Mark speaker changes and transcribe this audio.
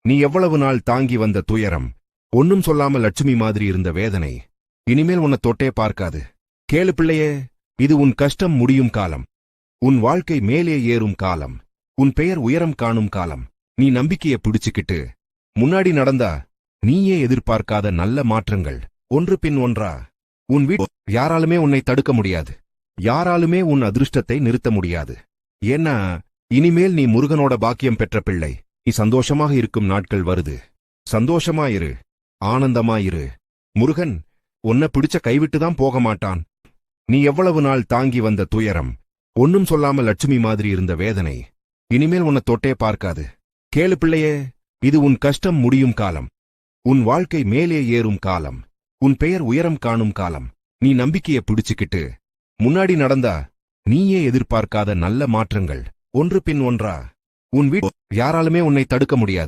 Speaker 1: நீ எவ்வளவு நாள் தாங்கி வந்த துயரம், ஒன்னும் சொல்லாம லட்சுமி மாதிரி இருந்த வேதனை, இனிமேல் உன்னை தொட்டே பார்க்காது. கேளு பிள்ளையே, இது உன் கஷ்டம் முடியும் காலம். உன் வாழ்க்கை மேலே ஏறும் காலம். உன் பெயர் உயரம் காணும் காலம். நீ நம்பிக்கையை பிடிச்சுக்கிட்டு முன்னாடி நடந்தா நீயே எதிர்பார்க்காத நல்ல மாற்றங்கள் ஒன்று பின் ஒன்றா உன் வீடு. யாராலுமே உன்னை தடுக்க முடியாது. யாராலுமே உன் அதிர்ஷ்டத்தை நிறுத்த முடியாது. ஏன்னா இனிமேல் நீ முருகனோட பாக்கியம் பெற்ற பிள்ளை. நீ சந்தோஷமாக இருக்கும் நாட்கள் வருது. சந்தோஷமாயிரு, ஆனந்தமாயிரு. முருகன் உன்னை பிடிச்ச கைவிட்டுதான் போக மாட்டான். நீ எவ்வளவு நாள் தாங்கி வந்த துயரம், ஒன்னும் சொல்லாம லட்சுமி மாதிரி இருந்த வேதனை, இனிமேல் உன்னை தொட்டே பார்க்காது. கேளு பிள்ளையே, இது உன் கஷ்டம் முடியும் காலம். உன் வாழ்க்கை மேலே ஏறும் காலம். உன் பெயர் உயரம் காணும் காலம். நீ நம்பிக்கையை பிடிச்சுக்கிட்டு முன்னாடி நடந்தா நீயே எதிர்பார்க்காத நல்ல மாற்றங்கள் ஒன்று பின் ஒன்றா உன் வீடு. யாராலுமே உன்னை தடுக்க முடியாது.